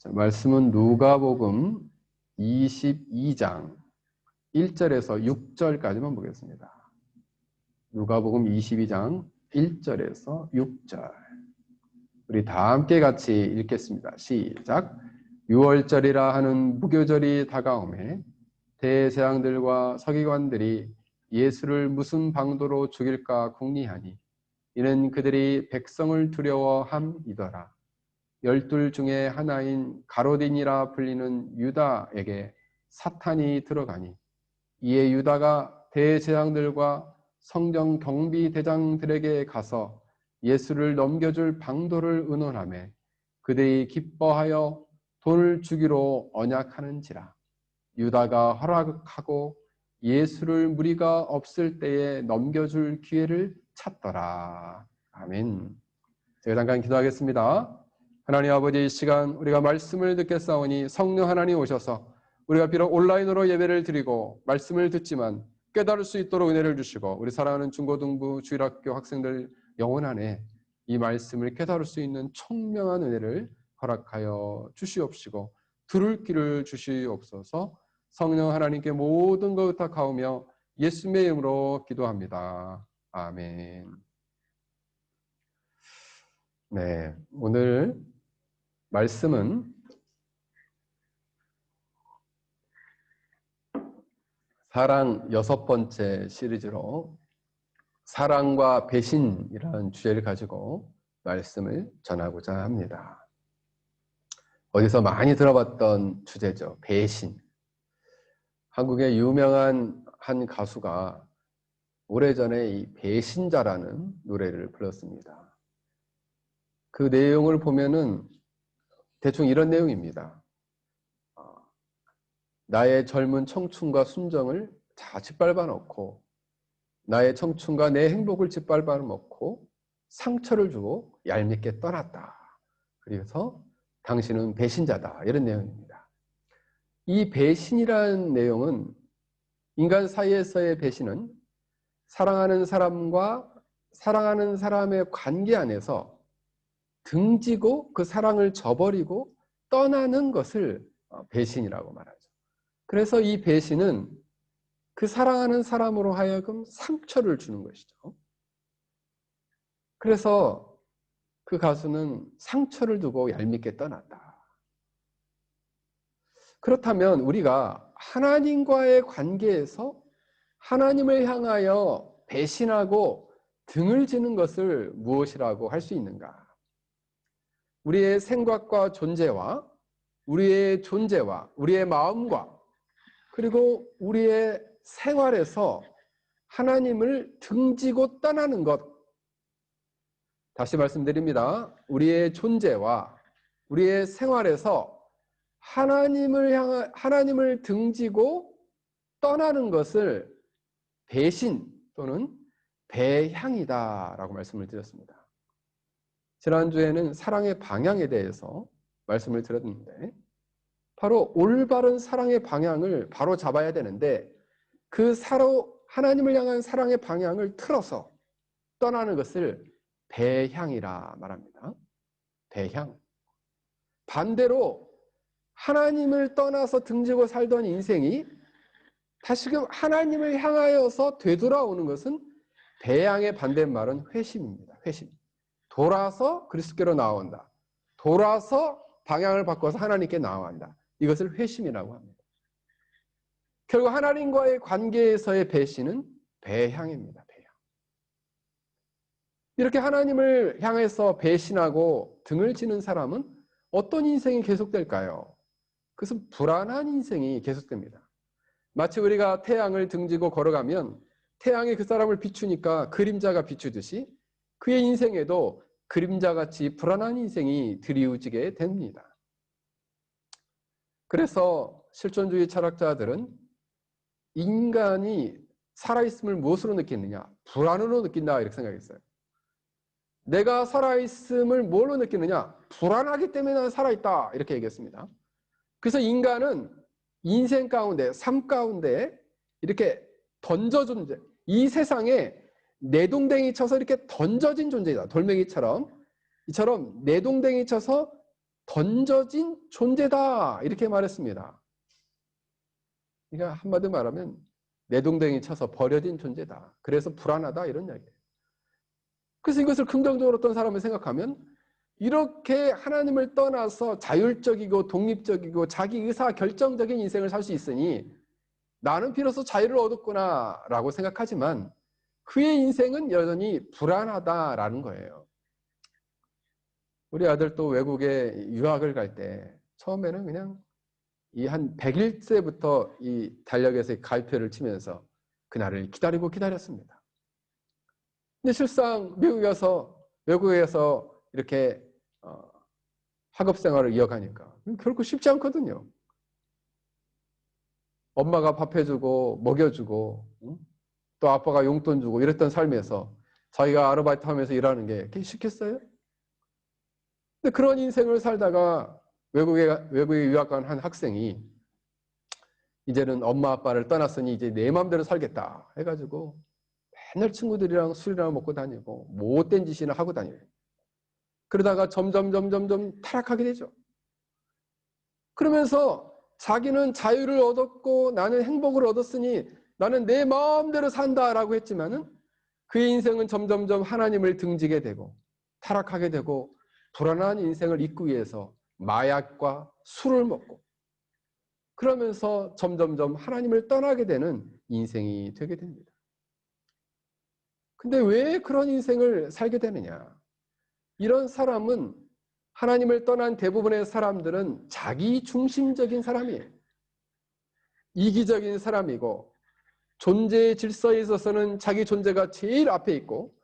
자, 말씀은 누가복음 22장 1절에서 6절까지만 보겠습니다. 누가복음 22장 1절에서 6절. 우리 다 함께 같이 읽겠습니다. 시작. 6월절이라 하는 무교절이 다가오매 대제사장들과 서기관들이 예수를 무슨 방도로 죽일까 궁리하니 이는 그들이 백성을 두려워함이더라. 12 중에 하나인 가로딘이라 불리는 유다에게 사탄이 들어가니 이에 유다가 대제사장들과 성전 경비대장들에게 가서 예수를 넘겨줄 방도를 의논하며 그들이 기뻐하여 돈을 주기로 언약하는지라. 유다가 허락하고 예수를 무리가 없을 때에 넘겨줄 기회를 찾더라. 아멘. 제가 잠깐 기도하겠습니다. 하나님 아버지, 이 시간 우리가 말씀을 듣겠사오니 성령 하나님 오셔서 우리가 비록 온라인으로 예배를 드리고 말씀을 듣지만 깨달을 수 있도록 은혜를 주시고 우리 사랑하는 중고등부 주일학교 학생들 영혼 안에 이 말씀을 깨달을 수 있는 총명한 은혜를 허락하여 주시옵시고 들을 길을 주시옵소서. 성령 하나님께 모든 것 부탁하오며 예수님의 이름으로 기도합니다. 아멘. 네, 오늘 말씀은 사랑 6번째 시리즈로 사랑과 배신이라는 주제를 가지고 말씀을 전하고자 합니다. 어디서 많이 들어봤던 주제죠. 배신. 한국의 유명한 한 가수가 오래전에 이 배신자라는 노래를 불렀습니다. 그 내용을 보면은 대충 이런 내용입니다. 나의 젊은 청춘과 순정을 다 짓밟아 놓고 나의 청춘과 내 행복을 짓밟아 놓고 상처를 주고 얄밉게 떠났다. 그래서 당신은 배신자다. 이런 내용입니다. 이 배신이라는 내용은 인간 사이에서의 배신은 사랑하는 사람과 사랑하는 사람의 관계 안에서 등지고 그 사랑을 저버리고 떠나는 것을 배신이라고 말하죠. 그래서 이 배신은 그 사랑하는 사람으로 하여금 상처를 주는 것이죠. 그래서 그 가수는 상처를 두고 얄밉게 떠났다. 그렇다면 우리가 하나님과의 관계에서 하나님을 향하여 배신하고 등을 지는 것을 무엇이라고 할 수 있는가? 우리의 생각과 존재와 우리의 존재와 우리의 마음과 그리고 우리의 생활에서 하나님을 등지고 떠나는 것. 다시 말씀드립니다. 우리의 존재와 우리의 생활에서 하나님을 등지고 떠나는 것을 배신 또는 배향이다라고 말씀을 드렸습니다. 지난주에는 사랑의 방향에 대해서 말씀을 드렸는데 바로 올바른 사랑의 방향을 바로 잡아야 되는데 그 하나님을 향한 사랑의 방향을 틀어서 떠나는 것을 배향이라 말합니다. 배향. 반대로 하나님을 떠나서 등지고 살던 인생이 다시금 하나님을 향하여서 되돌아오는 것은 배향의 반대말은 회심입니다. 회심. 돌아서 그리스도께로 나아온다. 돌아서 방향을 바꿔서 하나님께 나아간다. 이것을 회심이라고 합니다. 결국 하나님과의 관계에서의 배신은 배향입니다. 배향. 이렇게 하나님을 향해서 배신하고 등을 지는 사람은 어떤 인생이 계속될까요? 그것은 불안한 인생이 계속됩니다. 마치 우리가 태양을 등지고 걸어가면 태양이 그 사람을 비추니까 그림자가 비추듯이 그의 인생에도 그림자같이 불안한 인생이 드리워지게 됩니다. 그래서 실존주의 철학자들은 인간이 살아있음을 무엇으로 느끼느냐? 불안으로 느낀다 이렇게 생각했어요. 내가 살아있음을 뭘로 느끼느냐? 불안하기 때문에 나는 살아있다 이렇게 얘기했습니다. 그래서 인간은 인생 가운데, 삶 가운데 이렇게 던져준 존재, 이 세상에 내동댕이 쳐서 이렇게 던져진 존재이다. 돌멩이처럼 이처럼 내동댕이 쳐서 던져진 존재다 이렇게 말했습니다. 그러니까 한마디로 말하면 내동댕이 쳐서 버려진 존재다. 그래서 불안하다 이런 이야기예요. 그래서 이것을 긍정적으로 어떤 사람을 생각하면 이렇게 하나님을 떠나서 자율적이고 독립적이고 자기 의사 결정적인 인생을 살 수 있으니 나는 비로소 자유를 얻었구나라고 생각하지만 그의 인생은 여전히 불안하다라는 거예요. 우리 아들도 외국에 유학을 갈 때 처음에는 그냥 이 한 100일째부터 이 달력에서 가입표를 치면서 그날을 기다리고 기다렸습니다. 근데 실상 외국에서 이렇게 학업 생활을 이어가니까 결코 쉽지 않거든요. 엄마가 밥 해주고 먹여주고 또 아빠가 용돈 주고 이랬던 삶에서 자기가 아르바이트 하면서 일하는 게 그게 쉽겠어요? 근데 그런 인생을 살다가 외국에 유학 간 한 학생이 이제는 엄마 아빠를 떠났으니 이제 내 마음대로 살겠다 해가지고 맨날 친구들이랑 술이나 먹고 다니고 못된 짓이나 하고 다녀요. 그러다가 점점 타락하게 되죠. 그러면서 자기는 자유를 얻었고 나는 행복을 얻었으니 나는 내 마음대로 산다라고 했지만은 그의 인생은 점점 하나님을 등지게 되고 타락하게 되고 불안한 인생을 잇기 위해서 마약과 술을 먹고 그러면서 점점 하나님을 떠나게 되는 인생이 되게 됩니다. 근데 왜 그런 인생을 살게 되느냐? 이런 사람은 하나님을 떠난 대부분의 사람들은 자기 중심적인 사람이에요. 이기적인 사람이고 존재의 질서에 있어서는 자기 존재가 제일 앞에 있고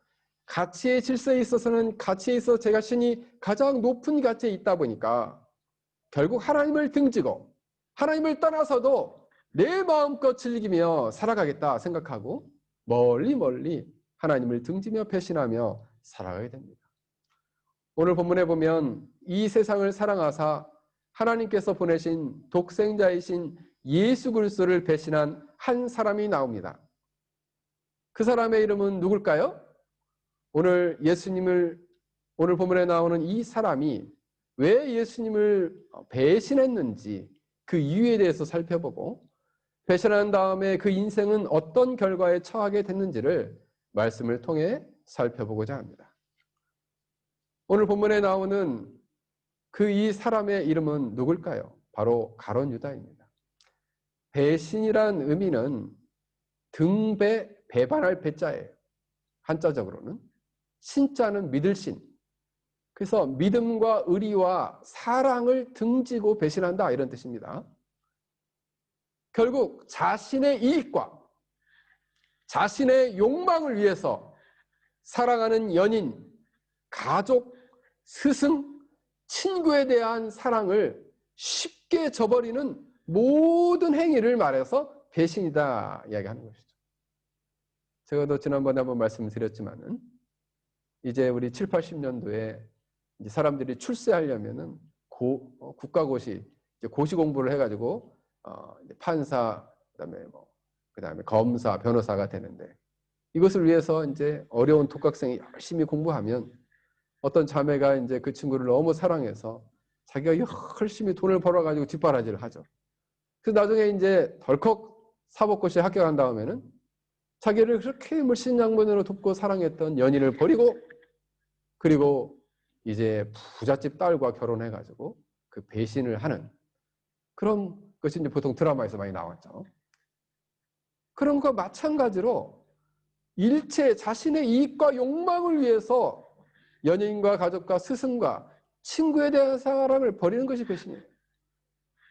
가치의 질서에 있어서는 가치에 있어서 제 자신이 가장 높은 가치에 있다 보니까 결국 하나님을 등지고 하나님을 떠나서도 내 마음껏 즐기며 살아가겠다 생각하고 멀리 하나님을 등지며 배신하며 살아가게 됩니다. 오늘 본문에 보면 이 세상을 사랑하사 하나님께서 보내신 독생자이신 예수 그리스도를 배신한 한 사람이 나옵니다. 그 사람의 이름은 누굴까요? 오늘 본문에 나오는 이 사람이 왜 예수님을 배신했는지 그 이유에 대해서 살펴보고 배신한 다음에 그 인생은 어떤 결과에 처하게 됐는지를 말씀을 통해 살펴보고자 합니다. 오늘 본문에 나오는 그 이 사람의 이름은 누굴까요? 바로 가룟 유다입니다. 배신이란 의미는 등배, 배반할 배자예요. 한자적으로는. 신자는 믿을 신. 그래서 믿음과 의리와 사랑을 등지고 배신한다 이런 뜻입니다. 결국 자신의 이익과 자신의 욕망을 위해서 사랑하는 연인, 가족, 스승, 친구에 대한 사랑을 쉽게 저버리는 모든 행위를 말해서 배신이다 이야기하는 것이죠. 제가 지난번에 한번 말씀드렸지만은 이제 우리 7, 80년도에 이제 사람들이 출세하려면은 국가고시 고시 공부를 해가지고 판사 그다음에 검사, 변호사가 되는데 이것을 위해서 이제 어려운 독학생이 열심히 공부하면 어떤 자매가 이제 그 친구를 너무 사랑해서 자기가 열심히 돈을 벌어가지고 뒷바라지를 하죠. 그래서 나중에 이제 덜컥 사법고시에 합격한 다음에는 자기를 그렇게 물신양면으로 돕고 사랑했던 연인을 버리고 그리고 이제 부잣집 딸과 결혼해가지고 그 배신을 하는 그런 것이 이제 보통 드라마에서 많이 나왔죠. 그런 것과 마찬가지로 일체 자신의 이익과 욕망을 위해서 연인과 가족과 스승과 친구에 대한 사랑을 버리는 것이 배신이에요.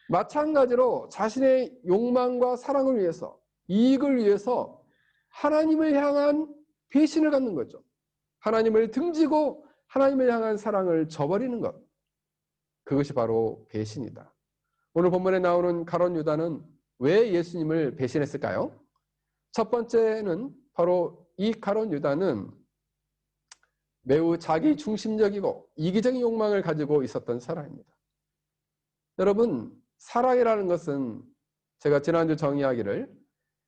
마찬가지로 자신의 욕망과 사랑을 위해서 이익을 위해서 하나님을 향한 배신을 갖는 거죠. 하나님을 등지고 하나님을 향한 사랑을 저버리는 것. 그것이 바로 배신이다. 오늘 본문에 나오는 가룟 유다는 왜 예수님을 배신했을까요? 첫 번째는 바로 이 가룟 유다는 매우 자기 중심적이고 이기적인 욕망을 가지고 있었던 사람입니다. 여러분, 사랑이라는 것은 제가 지난주 정의하기를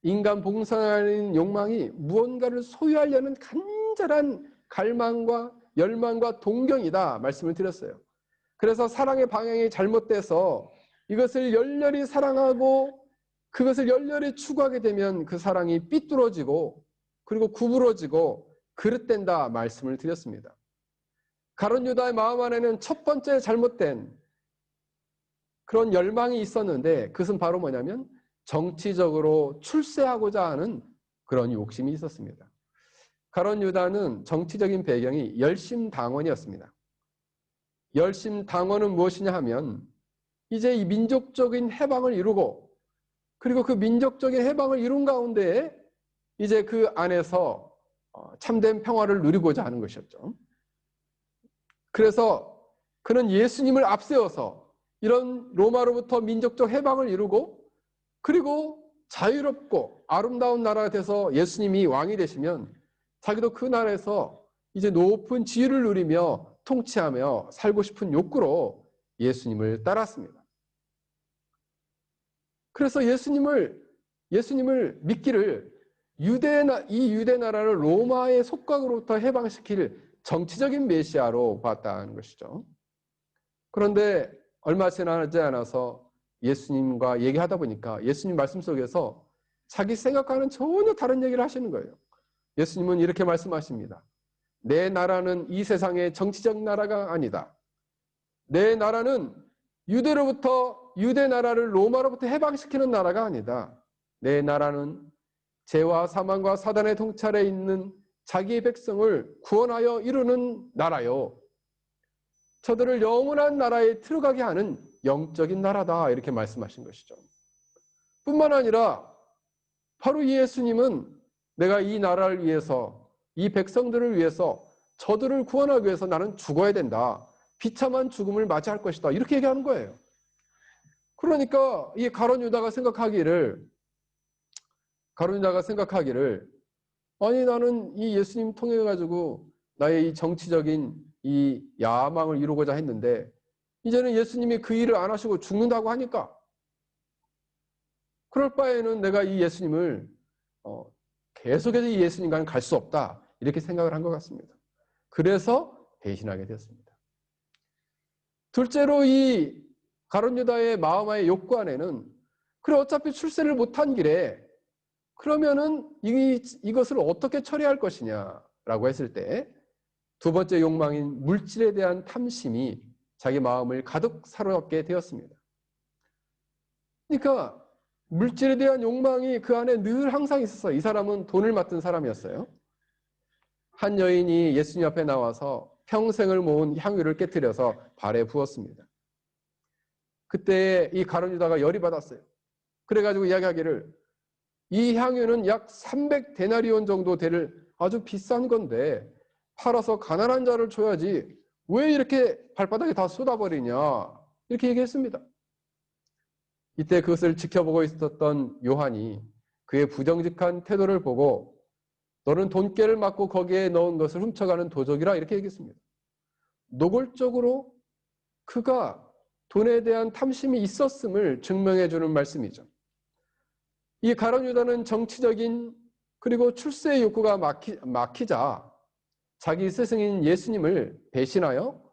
인간 봉사하는 욕망이 무언가를 소유하려는 간절한 갈망과 열망과 동경이다 말씀을 드렸어요. 그래서 사랑의 방향이 잘못돼서 이것을 열렬히 사랑하고 그것을 열렬히 추구하게 되면 그 사랑이 삐뚤어지고 그리고 구부러지고 그릇된다 말씀을 드렸습니다. 가룟 유다의 마음 안에는 첫 번째 잘못된 그런 열망이 있었는데 그것은 바로 뭐냐면 정치적으로 출세하고자 하는 그런 욕심이 있었습니다. 가룟 유다는 정치적인 배경이 열심당원이었습니다. 열심당원은 무엇이냐 하면 이제 이 민족적인 해방을 이루고 그리고 그 민족적인 해방을 이룬 가운데에 이제 그 안에서 참된 평화를 누리고자 하는 것이었죠. 그래서 그는 예수님을 앞세워서 이런 로마로부터 민족적 해방을 이루고 그리고 자유롭고 아름다운 나라가 돼서 예수님이 왕이 되시면 자기도 그 나라에서 이제 높은 지위를 누리며 통치하며 살고 싶은 욕구로 예수님을 따랐습니다. 그래서 예수님을 믿기를 이 유대 나라를 로마의 속각으로부터 해방시킬 정치적인 메시아로 봤다는 것이죠. 그런데 얼마 지나지 않아서 예수님과 얘기하다 보니까 예수님 말씀 속에서 자기 생각과는 전혀 다른 얘기를 하시는 거예요. 예수님은 이렇게 말씀하십니다. 내 나라는 이 세상의 정치적 나라가 아니다. 내 나라는 유대 나라를 로마로부터 해방시키는 나라가 아니다. 내 나라는 죄와 사망과 사단의 통찰에 있는 자기의 백성을 구원하여 이루는 나라요. 저들을 영원한 나라에 들어가게 하는 영적인 나라다. 이렇게 말씀하신 것이죠. 뿐만 아니라 바로 이 예수님은 내가 이 나라를 위해서 이 백성들을 위해서 저들을 구원하기 위해서 나는 죽어야 된다. 비참한 죽음을 맞이할 것이다. 이렇게 얘기하는 거예요. 그러니까 이 가룟 유다가 생각하기를 아니 나는 이 예수님 통해 가지고 나의 이 정치적인 이 야망을 이루고자 했는데 이제는 예수님이 그 일을 안 하시고 죽는다고 하니까 그럴 바에는 내가 이 예수님을 계속해서 이 예수님과는 갈 수 없다. 이렇게 생각을 한 것 같습니다. 그래서 배신하게 되었습니다. 둘째로 이 가룟 유다의 마음의 욕구 안에는 그래 어차피 출세를 못한 길에 그러면은 이것을 어떻게 처리할 것이냐라고 했을 때 두 번째 욕망인 물질에 대한 탐심이 자기 마음을 가득 사로잡게 되었습니다. 그러니까 물질에 대한 욕망이 그 안에 늘 항상 있었어요. 이 사람은 돈을 맡은 사람이었어요. 한 여인이 예수님 앞에 나와서 평생을 모은 향유를 깨뜨려서 발에 부었습니다. 그때 이 가룟 유다가 열이 받았어요. 그래가지고 이야기하기를 이 향유는 약 300데나리온 정도 될 아주 비싼 건데 팔아서 가난한 자를 줘야지 왜 이렇게 발바닥에 다 쏟아버리냐 이렇게 얘기했습니다. 이때 그것을 지켜보고 있었던 요한이 그의 부정직한 태도를 보고 너는 돈깨를 맞고 거기에 넣은 것을 훔쳐가는 도적이라 이렇게 얘기했습니다. 노골적으로 그가 돈에 대한 탐심이 있었음을 증명해 주는 말씀이죠. 이 가룟 유다는 정치적인 그리고 출세의 욕구가 막히자 자기 스승인 예수님을 배신하여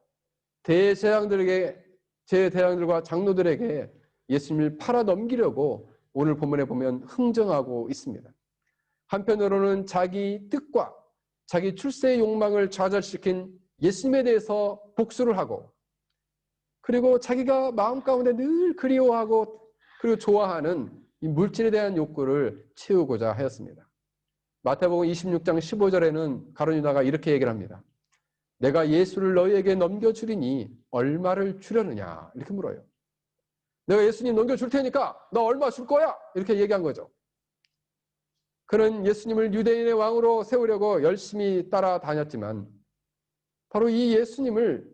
대제사장들과 장로들에게 예수님을 팔아 넘기려고 오늘 본문에 보면 흥정하고 있습니다. 한편으로는 자기 뜻과 자기 출세의 욕망을 좌절시킨 예수님에 대해서 복수를 하고 그리고 자기가 마음 가운데 늘 그리워하고 그리고 좋아하는 이 물질에 대한 욕구를 채우고자 하였습니다. 마태복음 26장 15절에는 가룟 유다가 이렇게 얘기를 합니다. 내가 예수를 너희에게 넘겨주리니 얼마를 주려느냐 이렇게 물어요. 내가 예수님 넘겨줄 테니까 너 얼마 줄 거야? 이렇게 얘기한 거죠. 그는 예수님을 유대인의 왕으로 세우려고 열심히 따라다녔지만 바로 이 예수님을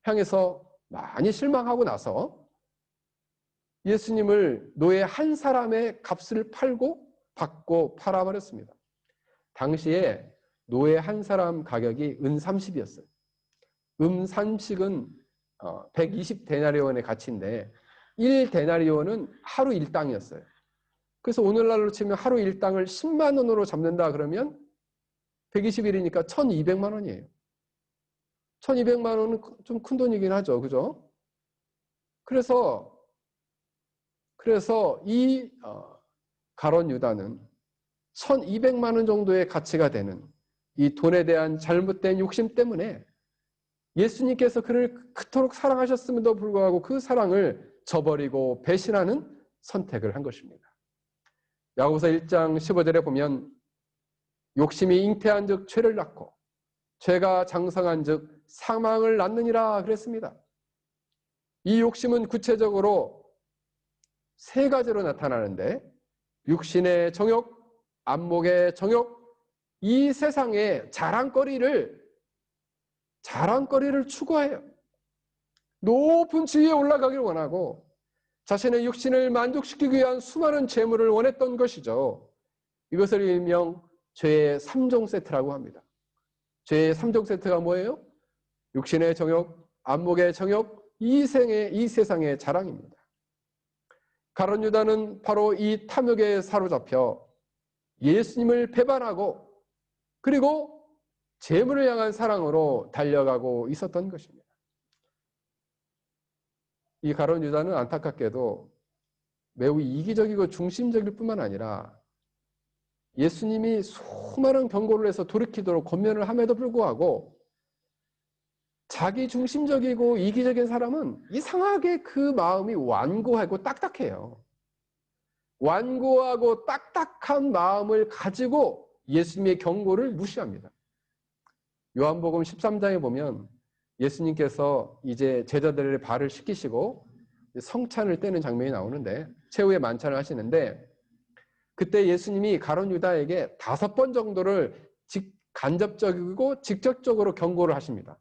향해서 많이 실망하고 나서 예수님을 노예 한 사람의 값을 받고 팔아버렸습니다. 당시에 노예 한 사람 가격이 은 30이었어요. 은 30은 120데나리온의 가치인데 1데나리온은 하루 일당이었어요. 그래서 오늘날로 치면 하루 일당을 10만 원으로 잡는다 그러면 120일이니까 1200만 원이에요. 1200만 원은 좀 큰 돈이긴 하죠. 그죠? 그래서 이 가룟 유다는 1200만 원 정도의 가치가 되는 이 돈에 대한 잘못된 욕심 때문에 예수님께서 그를 그토록 사랑하셨음에도 불구하고 그 사랑을 저버리고 배신하는 선택을 한 것입니다. 야고보서 1장 15절에 보면 욕심이 잉태한 즉 죄를 낳고 죄가 장성한 즉 사망을 낳느니라 그랬습니다. 이 욕심은 구체적으로 세 가지로 나타나는데 육신의 정욕, 안목의 정욕, 이 세상의 자랑거리를 추구해요. 높은 지위에 올라가길 원하고 자신의 육신을 만족시키기 위한 수많은 재물을 원했던 것이죠. 이것을 일명 죄의 3종 세트라고 합니다. 죄의 3종 세트가 뭐예요? 육신의 정욕, 안목의 정욕, 이 세상의 자랑입니다. 가룟 유다는 바로 이 탐욕에 사로잡혀 예수님을 배반하고 그리고 재물을 향한 사랑으로 달려가고 있었던 것입니다. 이 가룟 유다는 안타깝게도 매우 이기적이고 중심적일 뿐만 아니라 예수님이 수많은 경고를 해서 돌이키도록 권면을 함에도 불구하고 자기 중심적이고 이기적인 사람은 이상하게 그 마음이 완고하고 딱딱해요. 완고하고 딱딱한 마음을 가지고 예수님의 경고를 무시합니다. 요한복음 13장에 보면 예수님께서 이제 제자들의 발을 씻기시고 성찬을 떼는 장면이 나오는데 최후의 만찬을 하시는데 그때 예수님이 가룟 유다에게 5번 정도를 간접적이고 직접적으로 경고를 하십니다.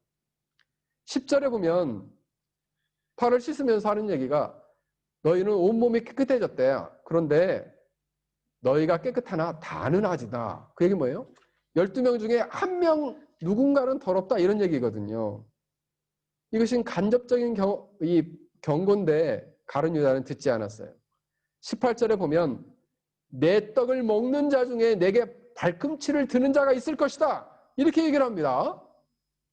10절에 보면 발을 씻으면서 하는 얘기가 너희는 온몸이 깨끗해졌대. 그런데 너희가 깨끗하나 다는 아니다. 그 얘기 뭐예요? 12명 중에 1명 누군가는 더럽다 이런 얘기거든요. 이것은 간접적인 경고인데 가룟 유다는 듣지 않았어요. 18절에 보면 내 떡을 먹는 자 중에 내게 발꿈치를 드는 자가 있을 것이다. 이렇게 얘기를 합니다.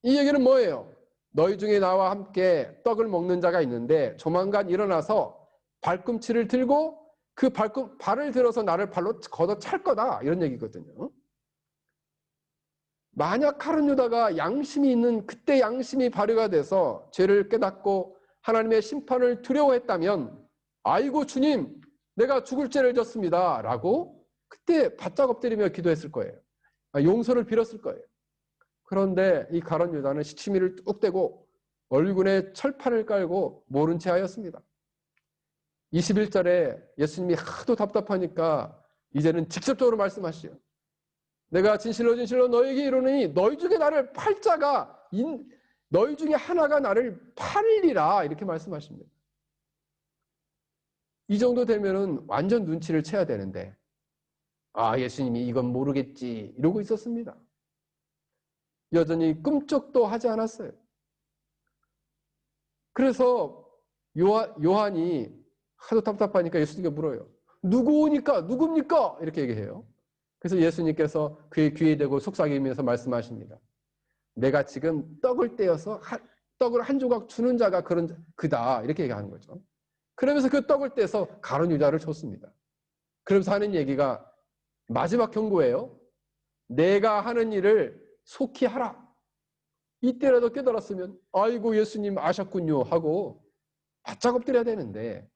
이 얘기는 뭐예요? 너희 중에 나와 함께 떡을 먹는 자가 있는데 조만간 일어나서 발꿈치를 들고 그 발을 들어서 나를 발로 걷어찰 거다. 이런 얘기거든요. 만약 가룟 유다가 양심이 있는 그때 양심이 발휘가 돼서 죄를 깨닫고 하나님의 심판을 두려워했다면 아이고 주님 내가 죽을 죄를 졌습니다 라고 그때 바짝 엎드리며 기도했을 거예요. 용서를 빌었을 거예요. 그런데 이 가룟 유다는 시치미를 뚝 떼고 얼굴에 철판을 깔고 모른 채 하였습니다. 21절에 예수님이 하도 답답하니까 이제는 직접적으로 말씀하시죠. 내가 진실로 너희에게 이르노니 너희 중에 나를 팔 자가 너희 중에 하나가 나를 팔리라 이렇게 말씀하십니다. 이 정도 되면은 완전 눈치를 채야 되는데 예수님이 이건 모르겠지 이러고 있었습니다. 여전히 꿈쩍도 하지 않았어요. 그래서 요한이 하도 답답하니까 예수님께 물어요. 누굽니까? 이렇게 얘기해요. 그래서 예수님께서 그의 귀에 대고 속삭이면서 말씀하십니다. 내가 지금 떡을 떼어서 떡을 한 조각 주는 자가 그다 이렇게 얘기하는 거죠. 그러면서 그 떡을 떼서 가룟 유다를 줬습니다. 그러면서 하는 얘기가 마지막 경고예요. 내가 하는 일을 속히 하라. 이때라도 깨달았으면 아이고 예수님 아셨군요 하고 바짝 엎드려야 되는데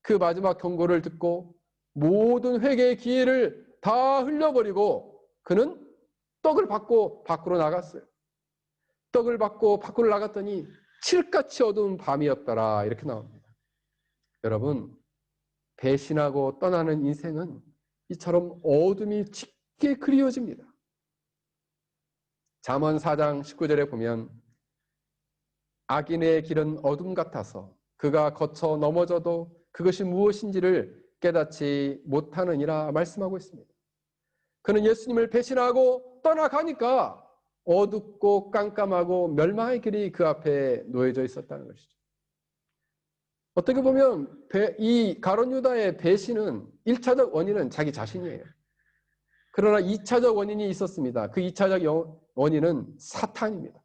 그 마지막 경고를 듣고 모든 회개의 기회를 다 흘려버리고 그는 떡을 받고 밖으로 나갔어요. 떡을 받고 밖으로 나갔더니 칠같이 어두운 밤이었더라 이렇게 나옵니다. 여러분 배신하고 떠나는 인생은 이처럼 어둠이 짙게 그리워집니다. 잠언 4장 19절에 보면 악인의 길은 어둠 같아서 그가 거쳐 넘어져도 그것이 무엇인지를 깨닫지 못하느니라 말씀하고 있습니다. 그는 예수님을 배신하고 떠나가니까 어둡고 깜깜하고 멸망의 길이 그 앞에 놓여져 있었다는 것이죠. 어떻게 보면 이 가룟 유다의 배신은 1차적 원인은 자기 자신이에요. 그러나 2차적 원인이 있었습니다. 그 2차적 원인은 사탄입니다.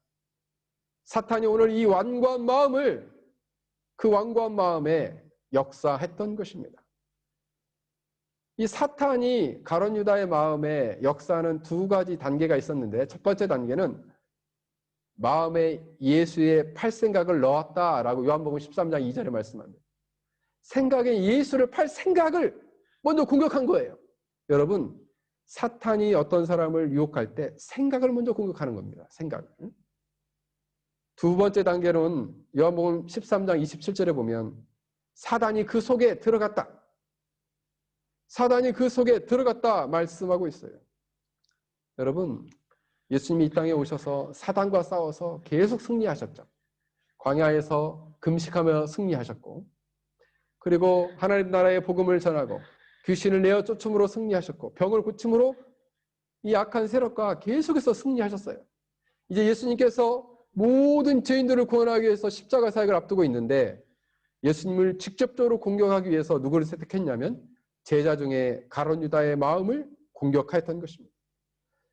사탄이 오늘 이 완고한 마음을 그 완고한 마음에 역사했던 것입니다. 이 사탄이 가룟 유다의 마음에 역사하는 두 가지 단계가 있었는데, 첫 번째 단계는 마음에 예수의 팔 생각을 넣었다라고 요한복음 13장 2절에 말씀합니다. 생각에 예수를 팔 생각을 먼저 공격한 거예요. 여러분, 사탄이 어떤 사람을 유혹할 때 생각을 먼저 공격하는 겁니다. 생각을. 두 번째 단계는 요한복음 13장 27절에 보면 사단이 그 속에 들어갔다. 사단이 그 속에 들어갔다 말씀하고 있어요. 여러분, 예수님이 이 땅에 오셔서 사단과 싸워서 계속 승리하셨죠. 광야에서 금식하며 승리하셨고, 그리고 하나님 나라의 복음을 전하고 귀신을 내어 쫓음으로 승리하셨고, 병을 고침으로 이 악한 세력과 계속해서 승리하셨어요. 이제 예수님께서 모든 죄인들을 구원하기 위해서 십자가 사역을 앞두고 있는데, 예수님을 직접적으로 공격하기 위해서 누구를 선택했냐면 제자 중에 가룟 유다의 마음을 공격하였던 것입니다.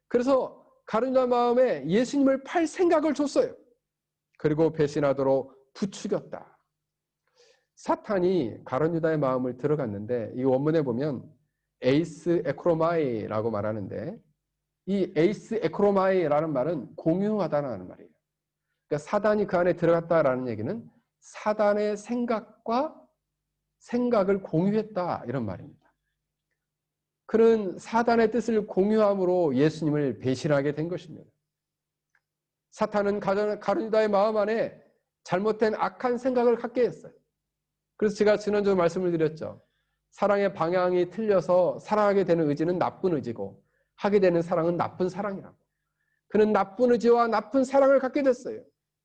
그래서 가룟 유다 마음에 예수님을 팔 생각을 줬어요. 그리고 배신하도록 부추겼다. 사탄이 가룟 유다의 마음을 들어갔는데, 이 원문에 보면 에이스 에크로마이라고 말하는데, 이 에이스 에크로마이라는 말은 공유하다라는 말이에요. 그러니까 사단이 그 안에 들어갔다라는 얘기는 사단의 생각과 생각을 공유했다, 이런 말입니다. 그는 사단의 뜻을 공유함으로 예수님을 배신하게 된 것입니다. 사탄은 가룟 유다의 마음 안에 잘못된 악한 생각을 갖게 했어요. 그래서 제가 지난주에 말씀을 드렸죠. 사랑의 방향이 틀려서 사랑하게 되는 의지는 나쁜 의지고 하게 되는 사랑은 나쁜 사랑이라고. 그는 나쁜 의지와 나쁜 사랑을 갖게 됐어요.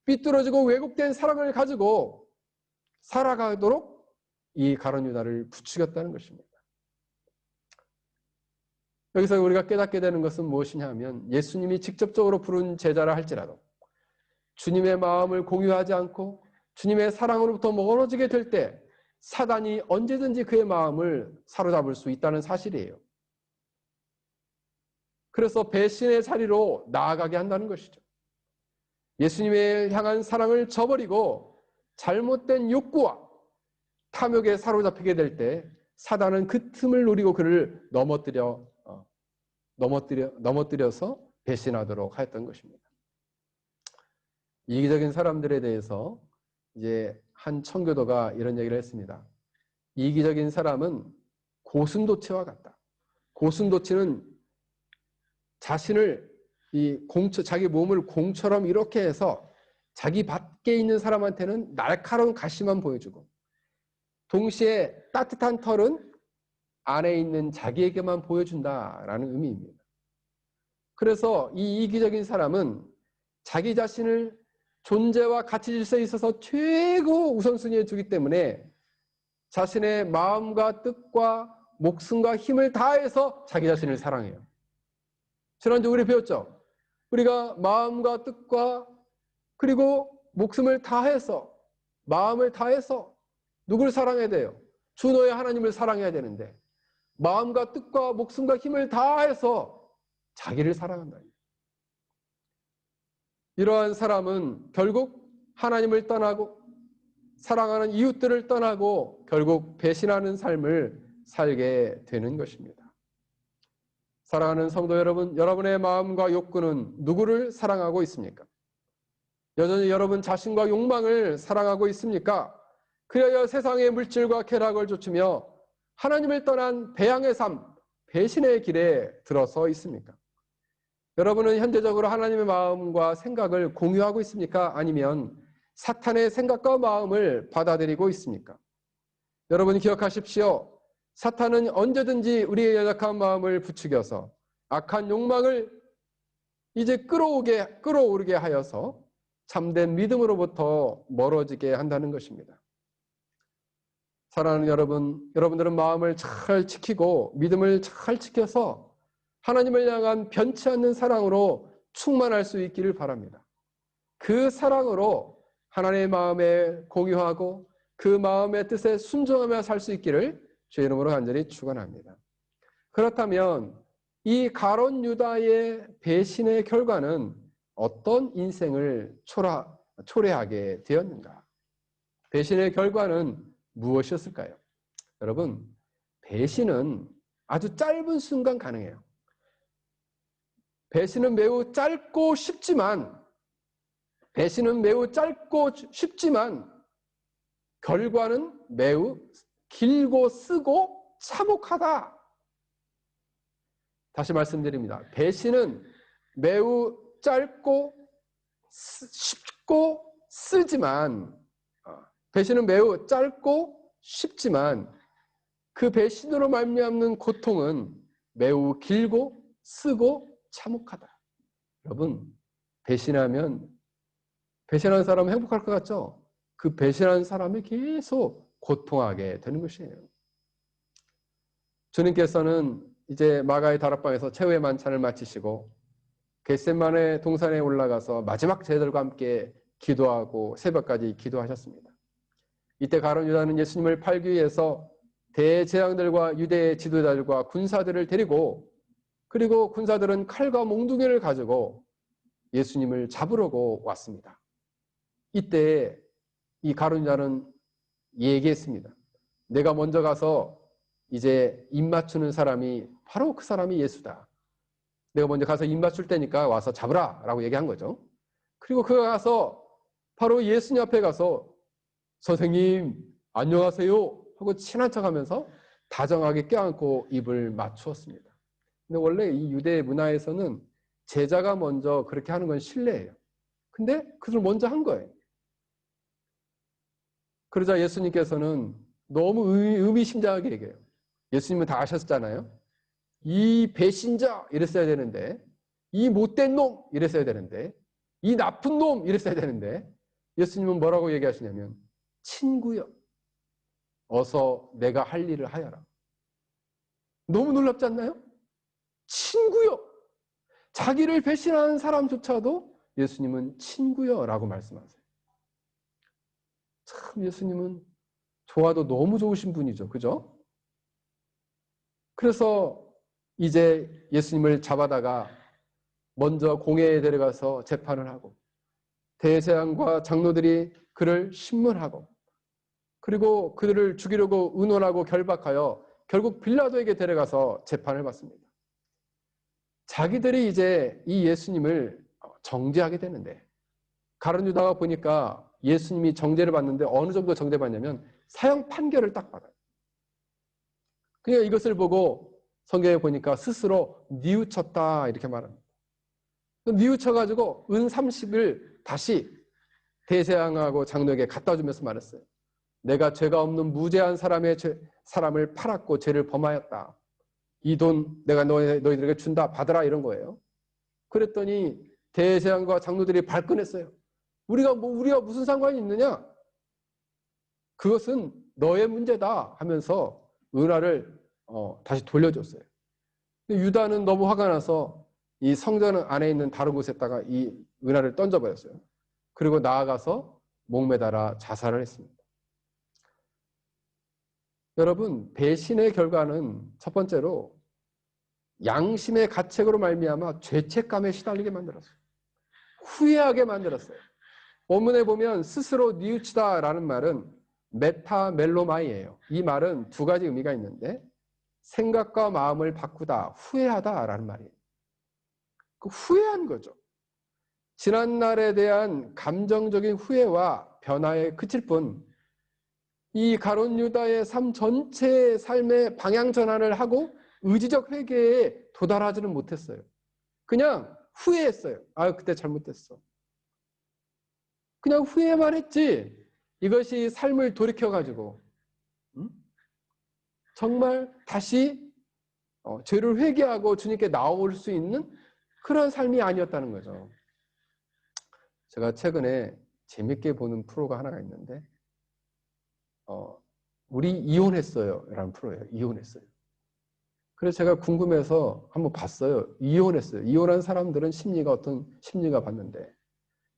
삐뚤어지고 왜곡된 사랑을 가지고 살아가도록 이 가룟 유다를 부추겼다는 것입니다. 여기서 우리가 깨닫게 되는 것은 무엇이냐 하면, 예수님이 직접적으로 부른 제자라 할지라도 주님의 마음을 공유하지 않고 주님의 사랑으로부터 멀어지게 될 때 사단이 언제든지 그의 마음을 사로잡을 수 있다는 사실이에요. 그래서 배신의 자리로 나아가게 한다는 것이죠. 예수님을 향한 사랑을 저버리고 잘못된 욕구와 탐욕에 사로잡히게 될 때 사단은 그 틈을 노리고 그를 넘어뜨려서 배신하도록 하였던 것입니다. 이기적인 사람들에 대해서 이제 한 청교도가 이런 얘기를 했습니다. 이기적인 사람은 고슴도치와 같다. 고슴도치는 자신을 자기 몸을 공처럼 이렇게 해서 자기 밖에 있는 사람한테는 날카로운 가시만 보여주고, 동시에 따뜻한 털은 안에 있는 자기에게만 보여준다라는 의미입니다. 그래서 이 이기적인 사람은 자기 자신을 존재와 가치 질서에 있어서 최고 우선순위에 두기 때문에 자신의 마음과 뜻과 목숨과 힘을 다해서 자기 자신을 사랑해요. 지난주 우리 배웠죠? 우리가 마음과 뜻과 그리고 목숨을 다해서, 마음을 다해서 누굴 사랑해야 돼요? 주 너의 하나님을 사랑해야 되는데, 마음과 뜻과 목숨과 힘을 다해서 자기를 사랑한다. 이러한 사람은 결국 하나님을 떠나고 사랑하는 이웃들을 떠나고 결국 배신하는 삶을 살게 되는 것입니다. 사랑하는 성도 여러분, 여러분의 마음과 욕구는 누구를 사랑하고 있습니까? 여전히 여러분 자신과 욕망을 사랑하고 있습니까? 그래야 세상의 물질과 쾌락을 좇으며 하나님을 떠난 배양의 삶, 배신의 길에 들어서 있습니까? 여러분은 현재적으로 하나님의 마음과 생각을 공유하고 있습니까? 아니면 사탄의 생각과 마음을 받아들이고 있습니까? 여러분 기억하십시오. 사탄은 언제든지 우리의 연약한 마음을 부추겨서 악한 욕망을 이제 끌어오르게 하여서 참된 믿음으로부터 멀어지게 한다는 것입니다. 사랑하는 여러분, 여러분들은 마음을 잘 지키고 믿음을 잘 지켜서 하나님을 향한 변치 않는 사랑으로 충만할 수 있기를 바랍니다. 그 사랑으로 하나님의 마음에 공유하고 그 마음의 뜻에 순종하며 살 수 있기를 주의 이름으로 간절히 축원합니다. 그렇다면 이 가룟 유다의 배신의 결과는 어떤 인생을 초래하게 되었는가? 배신의 결과는 무엇이었을까요? 여러분, 배신은 아주 짧은 순간 가능해요. 배신은 매우 짧고 쉽지만 결과는 매우 길고 쓰고 참혹하다. 다시 말씀드립니다. 배신은 매우 짧고 쉽고 쓰지만 그 배신으로 말미암는 고통은 매우 길고 쓰고 참혹하다. 여러분, 배신하는 사람은 행복할 것 같죠? 그 배신하는 사람이 계속 고통하게 되는 것이에요. 주님께서는 이제 마가의 다락방에서 최후의 만찬을 마치시고 겟세마네 동산에 올라가서 마지막 제자들과 함께 기도하고 새벽까지 기도하셨습니다. 이때 가룟 유다는 예수님을 팔기 위해서 대제왕들과 유대의 지도자들과 군사들을 데리고, 그리고 군사들은 칼과 몽둥이를 가지고 예수님을 잡으려고 왔습니다. 이때 이 가룟 유다는 얘기했습니다. 내가 먼저 가서 이제 입 맞추는 사람이 바로 그 사람이 예수다. 내가 먼저 가서 입 맞출 테니까 와서 잡으라 라고 얘기한 거죠. 그리고 그가 가서 바로 예수님 앞에 가서 선생님 안녕하세요 하고 친한 척하면서 다정하게 껴안고 입을 맞추었습니다. 근데 원래 이 유대 문화에서는 제자가 먼저 그렇게 하는 건 실례예요. 근데 그들 먼저 한 거예요. 그러자 예수님께서는 너무 의미심장하게 얘기해요. 예수님은 다 아셨잖아요. 이 배신자 이랬어야 되는데, 이 못된 놈 이랬어야 되는데, 이 나쁜 놈 이랬어야 되는데, 예수님은 뭐라고 얘기하시냐면 친구여, 어서 내가 할 일을 하여라. 너무 놀랍지 않나요? 친구여. 자기를 배신하는 사람조차도 예수님은 친구여라고 말씀하세요. 참 예수님은 좋아도 너무 좋으신 분이죠. 그죠? 그래서 이제 예수님을 잡아다가 먼저 공회에 데려가서 재판을 하고 대제사장과 장로들이 그를 신문하고, 그리고 그들을 죽이려고 의논하고 결박하여 결국 빌라도에게 데려가서 재판을 받습니다. 자기들이 이제 이 예수님을 정죄하게 되는데, 가룟 유다가 보니까 예수님이 정죄를 받는데 어느 정도 정죄받냐면 사형 판결을 딱 받아요. 그러니까 이것을 보고 성경에 보니까 스스로 뉘우쳤다 이렇게 말합니다. 뉘우쳐가지고 은 30을 다시 대제사장하고 장로에게 갖다 주면서 말했어요. 내가 죄가 없는 무죄한 사람을 팔았고 죄를 범하였다. 이 돈 내가 너희들에게 준다. 받으라 이런 거예요. 그랬더니 대제사장과 장로들이 발끈했어요. 우리가 무슨 상관이 있느냐? 그것은 너의 문제다 하면서 은화를 다시 돌려줬어요. 유다는 너무 화가 나서 이 성전 안에 있는 다른 곳에다가 이 은화를 던져버렸어요. 그리고 나아가서 목매달아 자살을 했습니다. 여러분, 배신의 결과는 첫 번째로 양심의 가책으로 말미암아 죄책감에 시달리게 만들었어요. 후회하게 만들었어요. 본문에 보면 스스로 뉘우치다라는 말은 메타멜로마이예요. 이 말은 두 가지 의미가 있는데, 생각과 마음을 바꾸다, 후회하다라는 말이에요. 그 후회한 거죠. 지난날에 대한 감정적인 후회와 변화에 그칠 뿐, 이 가룟 유다의 삶 전체의 삶의 방향 전환을 하고 의지적 회개에 도달하지는 못했어요. 그냥 후회했어요. 아, 그때 잘못됐어. 그냥 후회만 했지, 이것이 삶을 돌이켜가지고 정말 다시 죄를 회개하고 주님께 나올 수 있는 그런 삶이 아니었다는 거죠. 제가 최근에 재밌게 보는 프로가 하나가 있는데, 우리 이혼했어요 라는 프로예요. 이혼했어요. 그래서 제가 궁금해서 한번 봤어요. 이혼했어요. 이혼한 사람들은 심리가 어떤 심리가 봤는데,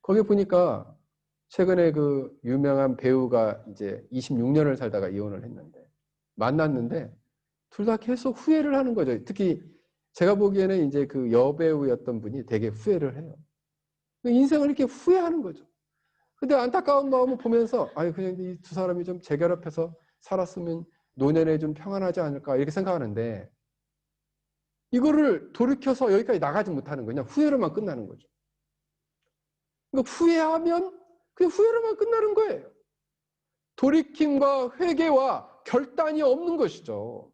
거기 보니까 최근에 그 유명한 배우가 이제 26년을 살다가 이혼을 했는데, 만났는데 둘 다 계속 후회를 하는 거죠. 특히 제가 보기에는 이제 그 여배우였던 분이 되게 후회를 해요. 인생을 이렇게 후회하는 거죠. 근데 안타까운 마음을 보면서 아유 그냥 이 두 사람이 좀 재결합해서 살았으면 노년에 좀 평안하지 않을까 이렇게 생각하는데 이거를 돌이켜서 여기까지 나가지 못하는 거냐 후회로만 끝나는 거죠. 그러니까 후회하면 그냥 후회로만 끝나는 거예요. 돌이킴과 회개와 결단이 없는 것이죠.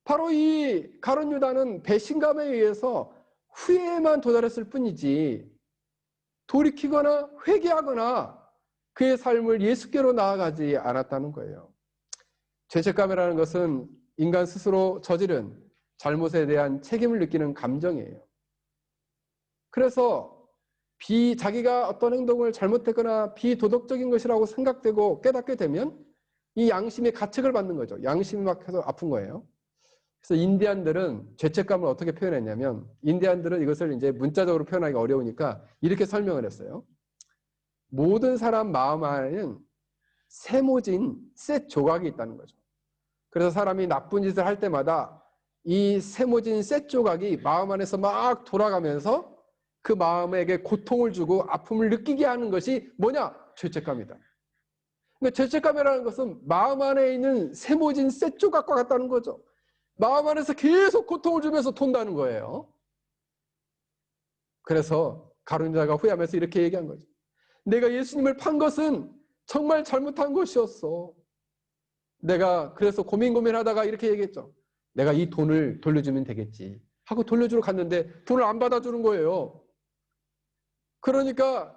바로 이 가룟 유다는 배신감에 의해서 후회에만 도달했을 뿐이지 돌이키거나 회개하거나 그의 삶을 예수께로 나아가지 않았다는 거예요. 죄책감이라는 것은 인간 스스로 저지른 잘못에 대한 책임을 느끼는 감정이에요. 그래서 자기가 어떤 행동을 잘못했거나 비도덕적인 것이라고 생각되고 깨닫게 되면 이 양심의 가책을 받는 거죠. 양심이 막 해서 아픈 거예요. 그래서 인디안들은 죄책감을 어떻게 표현했냐면 인디안들은 이것을 이제 문자적으로 표현하기가 어려우니까 이렇게 설명을 했어요. 모든 사람 마음 안에는 세모진 셋 조각이 있다는 거죠. 그래서 사람이 나쁜 짓을 할 때마다 이 세모진 셋 조각이 마음 안에서 막 돌아가면서 그 마음에게 고통을 주고 아픔을 느끼게 하는 것이 뭐냐? 죄책감이다. 그러니까 죄책감이라는 것은 마음 안에 있는 세모진 셋 조각과 같다는 거죠. 마음 안에서 계속 고통을 주면서 돈다는 거예요. 그래서 가룟 유다가 후회하면서 이렇게 얘기한 거죠. 내가 예수님을 판 것은 정말 잘못한 것이었어. 내가 그래서 고민하다가 이렇게 얘기했죠. 내가 이 돈을 돌려주면 되겠지 하고 돌려주러 갔는데 돈을 안 받아주는 거예요. 그러니까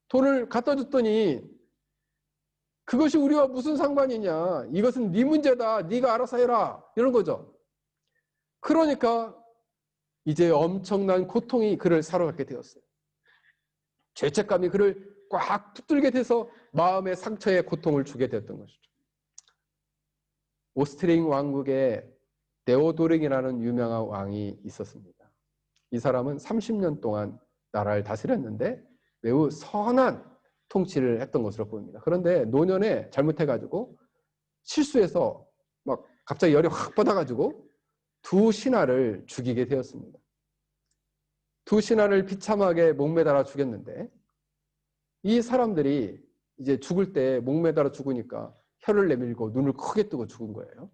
돈을 갖다 줬더니 그것이 우리와 무슨 상관이냐. 이것은 네 문제다. 네가 알아서 해라. 이런 거죠. 그러니까 이제 엄청난 고통이 그를 사로잡게 되었어요. 죄책감이 그를 꽉 붙들게 돼서 마음의 상처에 고통을 주게 되었던 것이죠. 오스트링 왕국에 데오도릭이라는 유명한 왕이 있었습니다. 이 사람은 30년 동안 나라를 다스렸는데 매우 선한 통치를 했던 것으로 보입니다. 그런데 노년에 잘못해가지고 실수해서 막 갑자기 열이 확 받아가지고 두 신하를 죽이게 되었습니다. 두 신하를 비참하게 목매달아 죽였는데 이 사람들이 이제 죽을 때 목매달아 죽으니까 혀를 내밀고 눈을 크게 뜨고 죽은 거예요.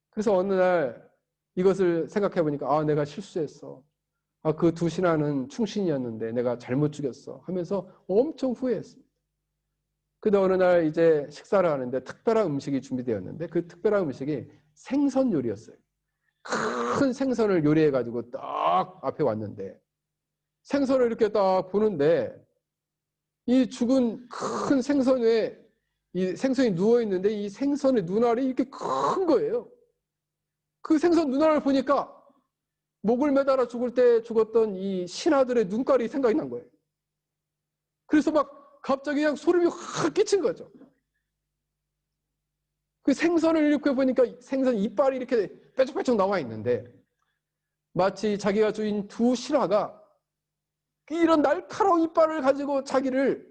그래서 어느 날 이것을 생각해 보니까 내가 실수했어. 그 두 신하는 충신이었는데 내가 잘못 죽였어 하면서 엄청 후회했습니다. 근데 어느 날 이제 식사를 하는데 특별한 음식이 준비되었는데 그 특별한 음식이 생선 요리였어요. 큰 생선을 요리해가지고 딱 앞에 왔는데 생선을 이렇게 딱 보는데 이 죽은 큰 생선 위에 이 생선이 누워있는데 이 생선의 눈알이 이렇게 큰 거예요. 그 생선 눈알을 보니까 목을 매달아 죽을 때 죽었던 이 신하들의 눈깔이 생각이 난 거예요. 그래서 막 갑자기 그냥 소름이 확 끼친 거죠. 그 생선을 이렇게 보니까 생선 이빨이 이렇게 빼쩍빼쩍 나와 있는데 마치 자기가 주인 두 신하가 이런 날카로운 이빨을 가지고 자기를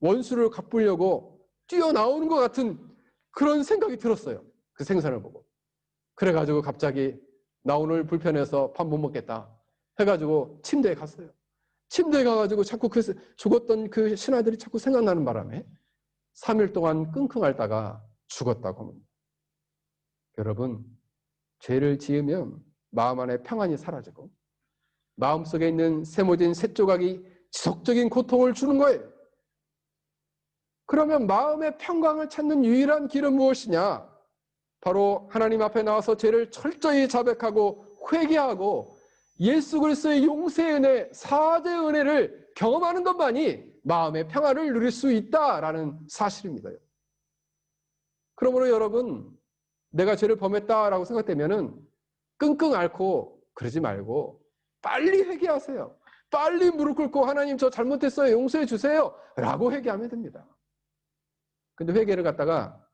원수를 갚으려고 뛰어나오는 것 같은 그런 생각이 들었어요. 그 생선을 보고. 그래가지고 갑자기 나 오늘 불편해서 밥 못 먹겠다 해가지고 침대에 갔어요. 침대에 가가지고 자꾸 죽었던 그 신하들이 자꾸 생각나는 바람에 3일 동안 끙끙 앓다가 죽었다고 합니다. 여러분, 죄를 지으면 마음 안에 평안이 사라지고 마음속에 있는 세모진 셋조각이 지속적인 고통을 주는 거예요. 그러면 마음의 평강을 찾는 유일한 길은 무엇이냐? 바로 하나님 앞에 나와서 죄를 철저히 자백하고 회개하고 예수 그리스도의 용서의 은혜, 사죄의 은혜를 경험하는 것만이 마음의 평안을 누릴 수 있다라는 사실입니다. 그러므로 여러분, 내가 죄를 범했다라고 생각되면은 끙끙 앓고 그러지 말고 빨리 회개하세요. 빨리 무릎 꿇고 하나님 저 잘못했어요. 용서해 주세요. 라고 회개하면 됩니다. 근데 회개를 갖다가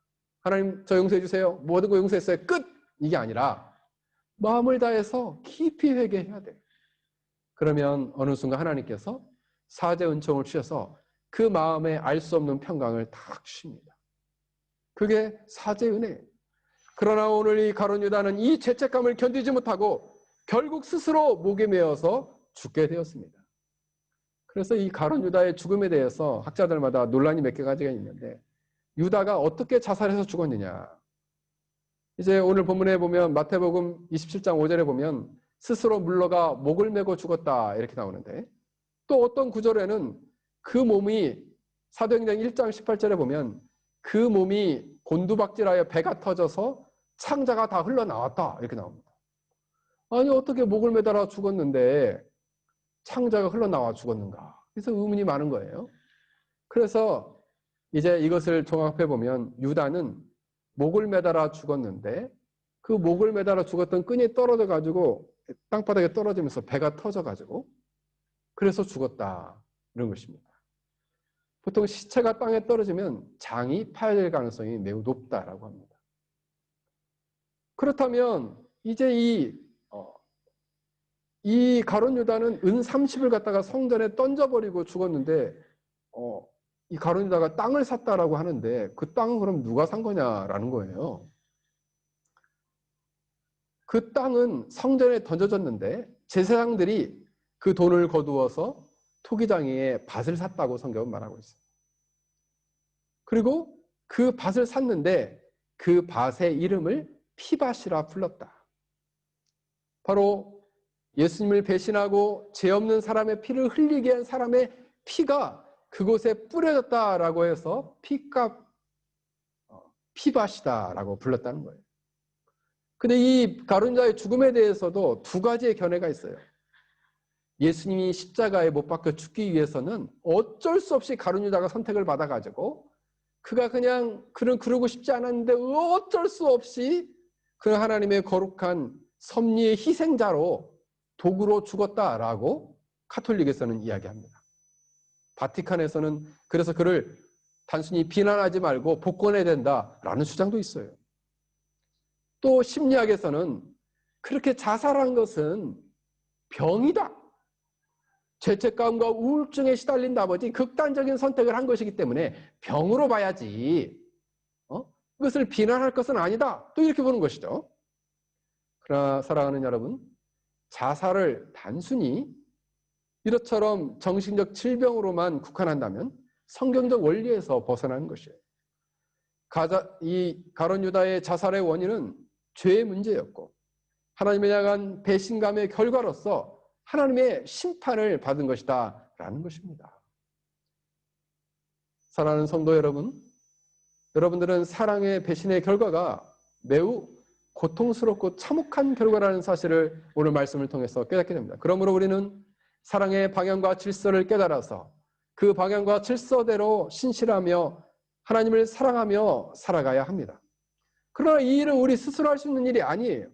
하나님 저 용서해 주세요. 모든 거 용서했어요. 끝! 이게 아니라 마음을 다해서 깊이 회개해야 돼요. 그러면 어느 순간 하나님께서 사죄 은총을 주셔서 그 마음에 알 수 없는 평강을 딱 주십니다. 그게 사죄 은혜예요. 그러나 오늘 이 가룟 유다는 이 죄책감을 견디지 못하고 결국 스스로 목에 매어서 죽게 되었습니다. 그래서 이 가룟 유다의 죽음에 대해서 학자들마다 논란이 몇 가지가 있는데, 유다가 어떻게 자살해서 죽었느냐. 이제 오늘 본문에 보면 마태복음 27장 5절에 보면 스스로 물러가 목을 메고 죽었다 이렇게 나오는데, 또 어떤 구절에는 그 몸이 사도행전 1장 18절에 보면 그 몸이 곤두박질하여 배가 터져서 창자가 다 흘러나왔다 이렇게 나옵니다. 아니 어떻게 목을 매달아 죽었는데 창자가 흘러나와 죽었는가. 그래서 의문이 많은 거예요. 그래서 이제 이것을 종합해 보면 유다는 목을 매달아 죽었는데 그 목을 매달아 죽었던 끈이 떨어져 가지고 땅바닥에 떨어지면서 배가 터져 가지고 그래서 죽었다 이런 것입니다. 보통 시체가 땅에 떨어지면 장이 파열될 가능성이 매우 높다라고 합니다. 그렇다면 이제 이 가룟 유다는 은 30을 갖다가 성전에 던져버리고 죽었는데 이 가룟 유다가 땅을 샀다라고 하는데 그 땅은 그럼 누가 산 거냐라는 거예요. 그 땅은 성전에 던져졌는데 제사장들이 그 돈을 거두어서 토기장에 밭을 샀다고 성경은 말하고 있어요. 그리고 그 밭을 샀는데 그 밭의 이름을 피밭이라 불렀다. 바로 예수님을 배신하고 죄 없는 사람의 피를 흘리게 한 사람의 피가 그곳에 뿌려졌다라고 해서 피밭이다라고 불렀다는 거예요. 근데 이 가룟 유다의 죽음에 대해서도 두 가지의 견해가 있어요. 예수님이 십자가에 못 박혀 죽기 위해서는 어쩔 수 없이 가룟 유다가 선택을 받아가지고 그가 그냥 그는 그러고 싶지 않았는데 어쩔 수 없이 그 하나님의 거룩한 섭리의 희생자로 도구로 죽었다라고 카톨릭에서는 이야기합니다. 바티칸에서는 그래서 그를 단순히 비난하지 말고 복권해야 된다라는 주장도 있어요. 또 심리학에서는 그렇게 자살한 것은 병이다. 죄책감과 우울증에 시달린 나머지 극단적인 선택을 한 것이기 때문에 병으로 봐야지 그것을 비난할 것은 아니다. 또 이렇게 보는 것이죠. 그러나 사랑하는 여러분, 자살을 단순히 이것처럼 정신적 질병으로만 국한한다면 성경적 원리에서 벗어나는 것이에요. 이 가룟 유다의 자살의 원인은 죄의 문제였고 하나님에 향한 배신감의 결과로서 하나님의 심판을 받은 것이다 라는 것입니다. 사랑하는 성도 여러분, 여러분들은 사랑의 배신의 결과가 매우 고통스럽고 참혹한 결과라는 사실을 오늘 말씀을 통해서 깨닫게 됩니다. 그러므로 우리는 사랑의 방향과 질서를 깨달아서 그 방향과 질서대로 신실하며 하나님을 사랑하며 살아가야 합니다. 그러나 이 일은 우리 스스로 할 수 있는 일이 아니에요.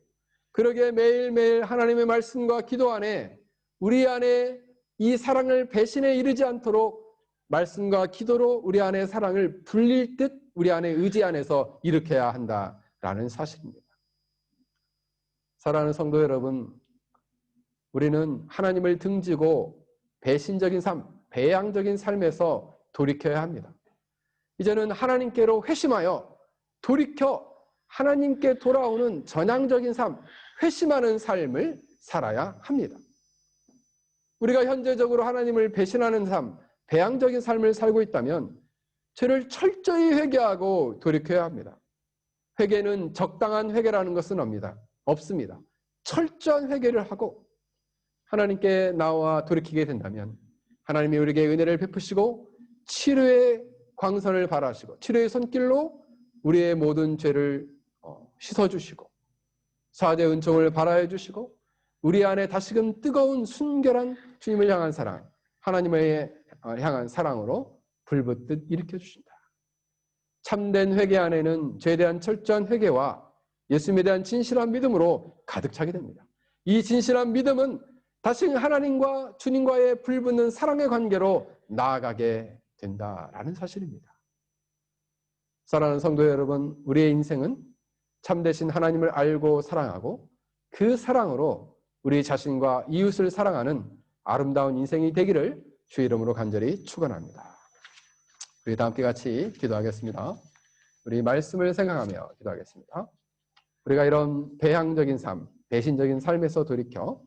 그러기에 매일매일 하나님의 말씀과 기도 안에 우리 안에 이 사랑을 배신에 이르지 않도록 말씀과 기도로 우리 안에 사랑을 불릴 듯 우리 안에 의지 안에서 일으켜야 한다라는 사실입니다. 사랑하는 성도 여러분, 우리는 하나님을 등지고 배신적인 삶, 배양적인 삶에서 돌이켜야 합니다. 이제는 하나님께로 회심하여 돌이켜 하나님께 돌아오는 전향적인 삶, 회심하는 삶을 살아야 합니다. 우리가 현재적으로 하나님을 배신하는 삶, 배양적인 삶을 살고 있다면 죄를 철저히 회개하고 돌이켜야 합니다. 회개는 적당한 회개라는 것은 없습니다. 철저한 회개를 하고 하나님께 나와 돌이키게 된다면 하나님이 우리에게 은혜를 베푸시고 치료의 광선을 발하시고 치료의 손길로 우리의 모든 죄를 씻어주시고 사죄의 은총을 발하여 주시고 우리 안에 다시금 뜨거운 순결한 주님을 향한 사랑, 하나님을 향한 사랑으로 불붙듯 일으켜 주신다. 참된 회개 안에는 죄에 대한 철저한 회개와 예수님에 대한 진실한 믿음으로 가득 차게 됩니다. 이 진실한 믿음은 다시 하나님과 주님과의 불붙는 사랑의 관계로 나아가게 된다라는 사실입니다. 사랑하는 성도 여러분, 우리의 인생은 참되신 하나님을 알고 사랑하고 그 사랑으로 우리 자신과 이웃을 사랑하는 아름다운 인생이 되기를 주의 이름으로 간절히 축원합니다. 우리 다 함께 같이 기도하겠습니다. 우리 말씀을 생각하며 기도하겠습니다. 우리가 이런 배향적인 삶, 배신적인 삶에서 돌이켜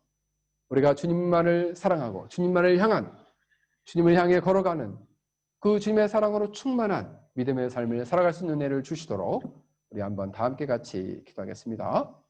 우리가 주님만을 사랑하고 주님만을 향한 주님을 향해 걸어가는 그 주님의 사랑으로 충만한 믿음의 삶을 살아갈 수 있는 은혜를 주시도록 우리 한번 다 함께 같이 기도하겠습니다.